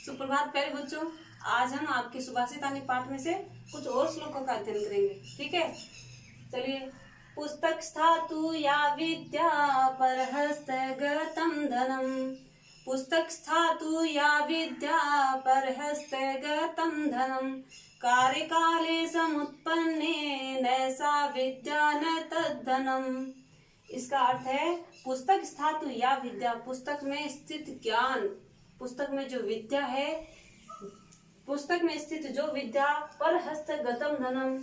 सुप्रभात प्यारे बच्चों। आज हम आपके सुभाषितानी पाठ में से कुछ और श्लोकों का अध्ययन करेंगे। ठीक है, चलिए। पुस्तक स्थातु या विद्या परहस्तगतं धनम। पुस्तक स्थातु या विद्या परहस्तगतं धनम। कार्यकाले समुत्पन्ने न सा विद्या न तद्धनम। इसका अर्थ है पुस्तक स्थातु या विद्या, पुस्तक में स्थित ज्ञान, पुस्तक में जो विद्या है, पुस्तक में स्थित जो विद्या, पर हस्तगतम धनम,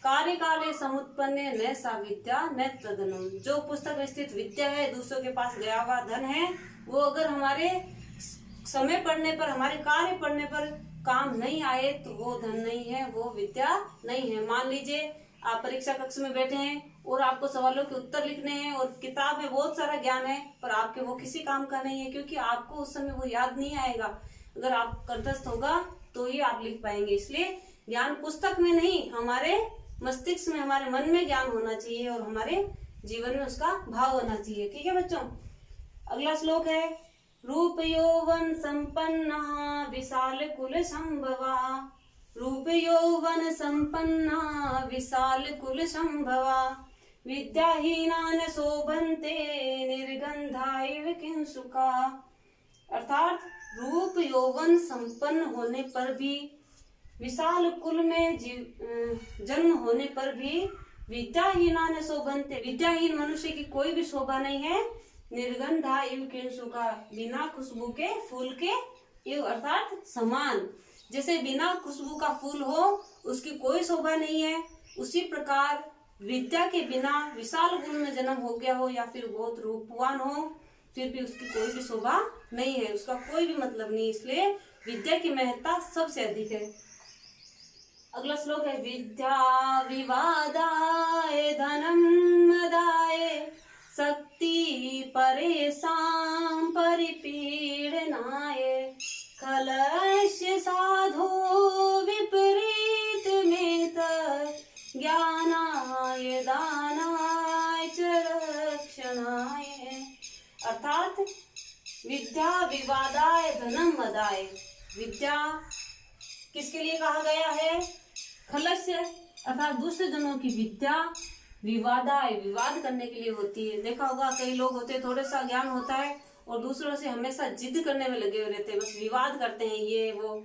कार्यकाले समुत्पन्ने न सा विद्या न तदनम। जो पुस्तक में स्थित विद्या है, दूसरों के पास गया हुआ धन है, वो अगर हमारे समय पड़ने पर, हमारे कार्य पड़ने पर काम नहीं आए तो वो धन नहीं है, वो विद्या नहीं है। मान लीजिए आप परीक्षा कक्ष में बैठे हैं और आपको सवालों के उत्तर लिखने हैं और किताब में बहुत सारा ज्ञान है, पर आपके वो किसी काम का नहीं है, क्योंकि आपको उस समय वो याद नहीं आएगा। अगर आप कंठस्थ होगा तो ही आप लिख पाएंगे। इसलिए ज्ञान पुस्तक में नहीं, हमारे मस्तिष्क में, हमारे मन में ज्ञान होना चाहिए और हमारे जीवन में उसका भाव होना चाहिए। ठीक है बच्चों, अगला श्लोक है रूप यौवन संपन्ना विशाल कुल संभवा। रूप यौवन संपन्ना विशाल कुल संभवा। विद्याहीना न शोभन्ते निर्गंधा इव किंसुका। अर्थात रूप यौवन संपन्न होने पर भी, विशाल कुल में जन्म होने पर भी, विद्याहीना न शोभन्ते, विद्याहीन मनुष्य की कोई भी शोभा नहीं है। निर्गंधा इव किंसुका, बिना खुशबू के फूल के, इव अर्थात समान। जैसे बिना खुशबू का फूल हो उसकी कोई शोभा नहीं है, उसी प्रकार विद्या के बिना विशाल गुण में जन्म हो गया हो या फिर बहुत रूपवान हो, फिर भी उसकी कोई भी शोभा नहीं है, उसका कोई भी मतलब नहीं। इसलिए विद्या की महत्ता सबसे अधिक है। अगला श्लोक है विद्या विवादाय धनम मदाय शक्ति परेशान परिपीडनाय खलस्य साधो विपरीत में ज्ञानाय दानाय च रक्षणाय। अर्थात विद्या विवादाय धनम मदाय, विद्या किसके लिए कहा गया है? खलस्य अर्थात दुष्ट जनों की विद्या विवादाय, विवाद करने के लिए होती है। देखा होगा कई लोग होते हैं, थोड़ा सा ज्ञान होता है और दूसरों से हमेशा जिद करने में लगे हुए रहते हैं, बस विवाद करते हैं ये वो।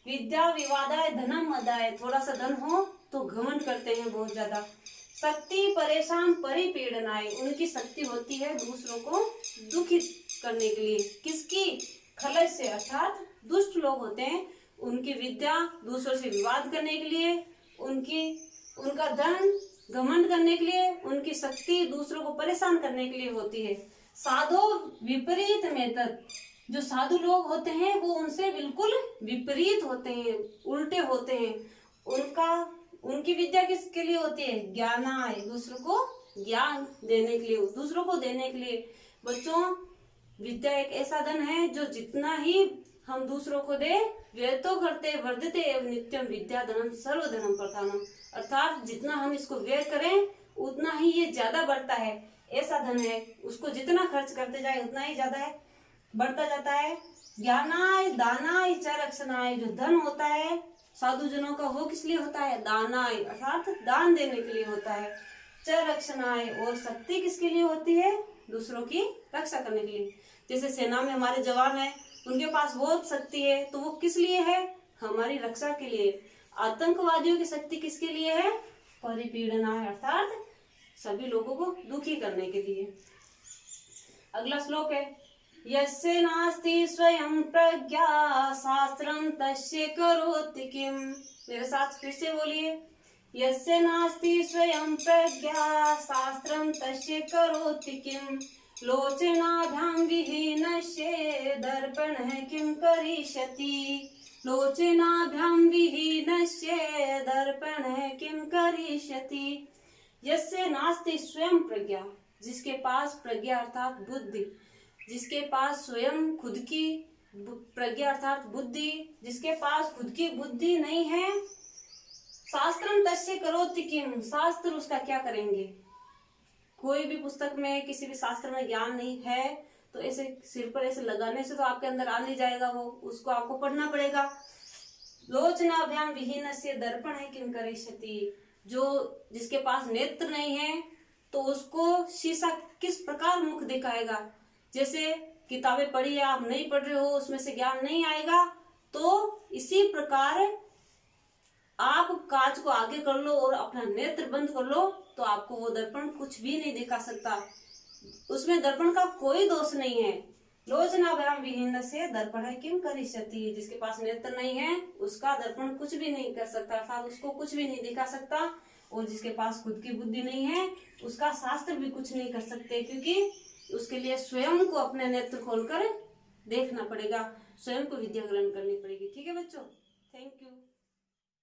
विद्या विवादाय धनम मदाय, थोड़ा सा धन हो तो घमंड करते हैं बहुत ज्यादा। शक्ति परेशान परिपीडनाय, उनकी शक्ति होती है दूसरों को दुखित करने के लिए। किसकी? खलस से, अर्थात दुष्ट लोग होते हैं, उनकी विद्या दूसरों से विवाद करने के लिए, उनका धन घमंड करने के लिए, उनकी शक्ति दूसरों को परेशान करने के लिए होती है। साधो विपरीत में तत्, जो साधु लोग होते हैं वो उनसे बिल्कुल विपरीत होते हैं, उल्टे होते हैं। उनकी विद्या किसके लिए होती है? ज्ञानाय, दूसरों को ज्ञान देने के लिए, दूसरों को देने के लिए। बच्चों, विद्या एक ऐसा धन है जो जितना ही हम दूसरों को दे, व्यय करते वर्धते एवं नित्यम विद्या धनम सर्वधनम प्रधानम। अर्थात जितना हम इसको व्यय करें उतना ही ये ज्यादा बढ़ता है। ऐसा धन है, उसको जितना खर्च करते जाए उतना ही ज्यादा है, बढ़ता जाता है। ज्ञानाय दानाय च रक्षणाय, जो धन होता है साधु जनों का, वो किस लिए होता है? दानाय अर्थात दान देने के लिए होता है। च रक्षणाय, और शक्ति किसके लिए होती है? दूसरों की रक्षा करने के लिए। जैसे सेना में हमारे जवान है, उनके पास बहुत शक्ति है, तो वो किस लिए है? हमारी रक्षा के लिए। आतंकवादियों की शक्ति किसके लिए है? परिपीडनाय, अर्थात सभी लोगों को दुखी करने के लिए। अगला श्लोक है यस्य नास्ति स्वयं प्रज्ञा शास्त्रम तस्य करोति किम। मेरे साथ फिर से बोलिए, यस्य नास्ति स्वयं प्रज्ञा शास्त्रम तस्य करोति किम। लोचनाभ्यां विहीनस्य दर्पणः किं करिष्यति। लोचनाभ्यां विहीनस्य दर्पणः किं करिष्यति। यस्य नास्ति स्वयं प्रज्ञा, जिसके पास प्रज्ञा अर्थात बुद्धि, जिसके पास स्वयं खुद की प्रज्ञा अर्थात बुद्धि, जिसके पास खुद की बुद्धि नहीं है, शास्त्रम तस्य करोति किम, शास्त्र उसका क्या करेंगे? कोई भी पुस्तक में, किसी भी शास्त्र में ज्ञान नहीं है तो ऐसे सिर पर ऐसे लगाने से तो आपके अंदर आ नहीं जाएगा, वो उसको आपको पढ़ना पड़ेगा। लोचनाभ्याम विहीनस्य दर्पण है किम करिष्यति, जो जिसके पास नेत्र नहीं है तो उसको शीशा किस प्रकार मुख दिखाएगा। जैसे किताबें पढ़ी है, आप नहीं पढ़ रहे हो, उसमें से ज्ञान नहीं आएगा, तो इसी प्रकार आप कांच को आगे कर लो और अपना नेत्र बंद कर लो, तो आपको वो दर्पण कुछ भी नहीं दिखा सकता। उसमें दर्पण का कोई दोष नहीं है। लोचनाभ्याम विहीन से दर्पण है किम करिष्यति, जिसके पास नेत्र नहीं है उसका दर्पण कुछ भी नहीं कर सकता, अर्थात उसको कुछ भी नहीं दिखा सकता। और जिसके पास खुद की बुद्धि नहीं है उसका शास्त्र भी कुछ नहीं कर सकते, क्योंकि उसके लिए स्वयं को अपने नेत्र खोलकर देखना पड़ेगा, स्वयं को विद्या ग्रहण करनी पड़ेगी। ठीक है बच्चों, थैंक यू।